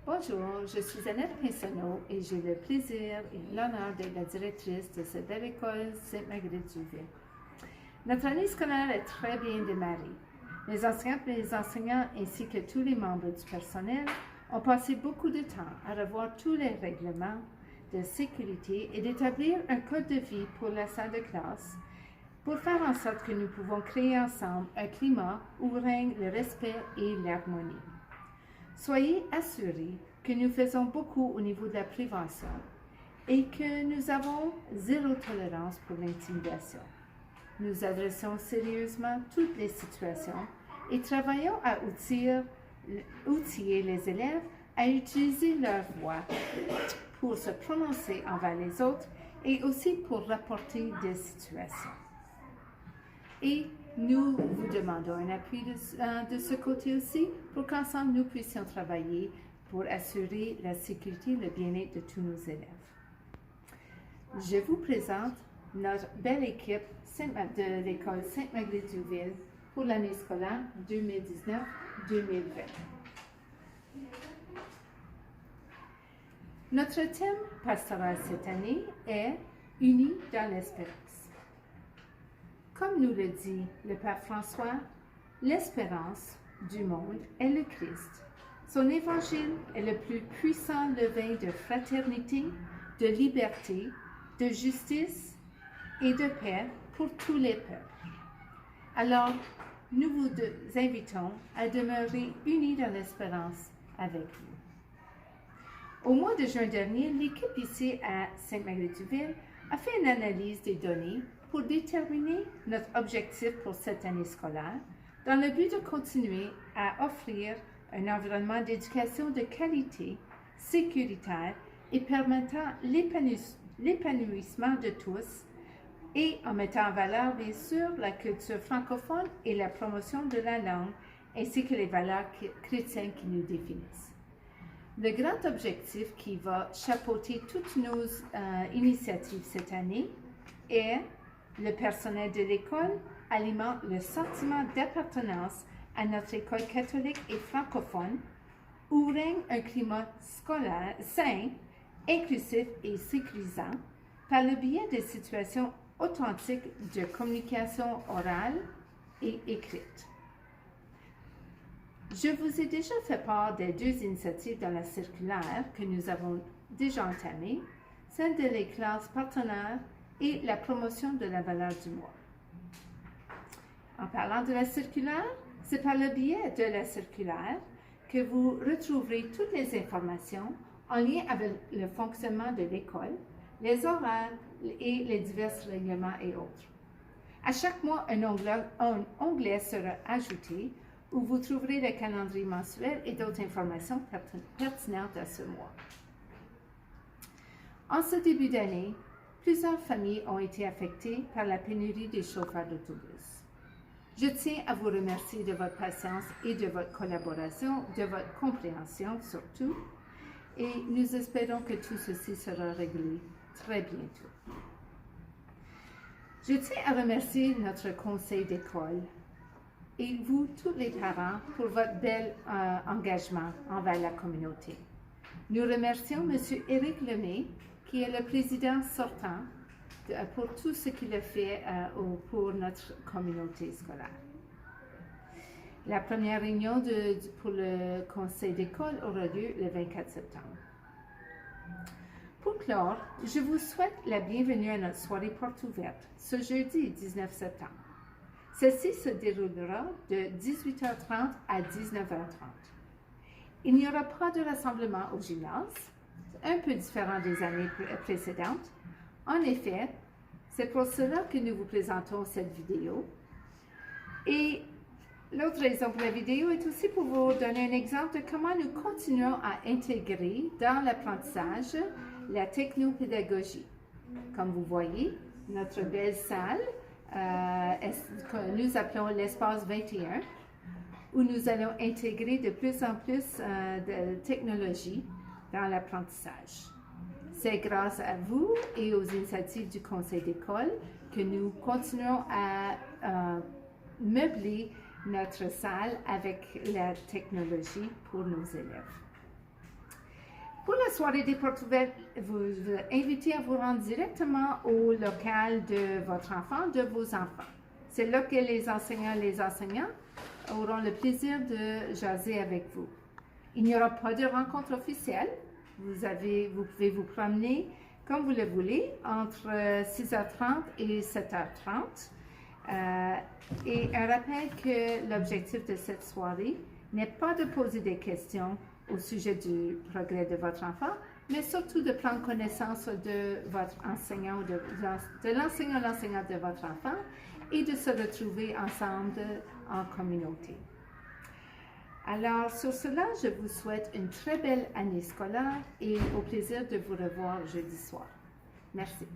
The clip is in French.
Bonjour, je suis Annette Pinsonneau et j'ai le plaisir et l'honneur d'être la directrice de cette belle école Sainte-Marguerite-du-Ville. Notre année scolaire est très bien démarrée. Les enseignantes et les enseignants ainsi que tous les membres du personnel ont passé beaucoup de temps à revoir tous les règlements de sécurité et d'établir un code de vie pour la salle de classe pour faire en sorte que nous pouvons créer ensemble un climat où règne le respect et l'harmonie. Soyez assurés que nous faisons beaucoup au niveau de la prévention et que nous avons zéro tolérance pour l'intimidation. Nous adressons sérieusement toutes les situations et travaillons à outiller les élèves à utiliser leur voix pour se prononcer envers les autres et aussi pour rapporter des situations. Et nous vous demandons un appui de ce côté aussi pour qu'ensemble nous puissions travailler pour assurer la sécurité et le bien-être de tous nos élèves. Je vous présente notre belle équipe de l'école Sainte-Marguerite-du-Ville pour l'année scolaire 2019-2020. Notre thème pastoral cette année est « Unis dans l'espérance ». Comme nous le dit le Pape François, l'espérance du monde est le Christ. Son évangile est le plus puissant levain de fraternité, de liberté, de justice et de paix pour tous les peuples. Alors, nous vous invitons à demeurer unis dans l'espérance avec vous. Au mois de juin dernier, l'équipe ici à Sainte-Marguerite-du-Ville a fait une analyse des données pour déterminer notre objectif pour cette année scolaire, dans le but de continuer à offrir un environnement d'éducation de qualité, sécuritaire et permettant l'épanouissement de tous, et en mettant en valeur, bien sûr, la culture francophone et la promotion de la langue, ainsi que les valeurs chrétiennes qui nous définissent. Le grand objectif qui va chapeauter toutes nos initiatives cette année est le personnel de l'école alimente le sentiment d'appartenance à notre école catholique et francophone où règne un climat scolaire sain, inclusif et sécurisant par le biais de situations authentiques de communication orale et écrite. Je vous ai déjà fait part des deux initiatives dans la circulaire que nous avons déjà entamées, celle de les classes partenaires et la promotion de la valeur du mois. En parlant de la circulaire, c'est par le biais de la circulaire que vous retrouverez toutes les informations en lien avec le fonctionnement de l'école, les horaires et les divers règlements et autres. À chaque mois, un onglet sera ajouté où vous trouverez le calendrier mensuel et d'autres informations pertinentes à ce mois. En ce début d'année, plusieurs familles ont été affectées par la pénurie des chauffeurs d'autobus. Je tiens à vous remercier de votre patience et de votre collaboration, de votre compréhension surtout, et nous espérons que tout ceci sera réglé très bientôt. Je tiens à remercier notre conseil d'école et vous, tous les parents, pour votre bel engagement envers la communauté. Nous remercions M. Éric Lemay, qui est le président sortant, pour tout ce qu'il a fait pour notre communauté scolaire. La première réunion pour le conseil d'école aura lieu le 24 septembre. Pour clore, je vous souhaite la bienvenue à notre soirée porte ouverte ce jeudi 19 septembre. Celle-ci se déroulera de 18h30 à 19h30. Il n'y aura pas de rassemblement au gymnase, un peu différent des années précédentes. En effet, c'est pour cela que nous vous présentons cette vidéo. Et l'autre raison pour la vidéo est aussi pour vous donner un exemple de comment nous continuons à intégrer dans l'apprentissage la technopédagogie. Comme vous voyez, notre belle salle, que nous appelons l'espace 21, où nous allons intégrer de plus en plus de technologie dans l'apprentissage. C'est grâce à vous et aux initiatives du conseil d'école que nous continuons à meubler notre salle avec la technologie pour nos élèves. Pour la soirée des portes ouvertes, vous invitez à vous rendre directement au local de votre enfant, de vos enfants. C'est là que les enseignants auront le plaisir de jaser avec vous. Il n'y aura pas de rencontre officielle. Vous pouvez vous promener comme vous le voulez entre 6h30 et 7h30. Et un rappel que l'objectif de cette soirée n'est pas de poser des questions au sujet du progrès de votre enfant, mais surtout de prendre connaissance de votre enseignant, de l'enseignant de votre enfant et de se retrouver ensemble en communauté. Alors, sur cela, je vous souhaite une très belle année scolaire et au plaisir de vous revoir jeudi soir. Merci.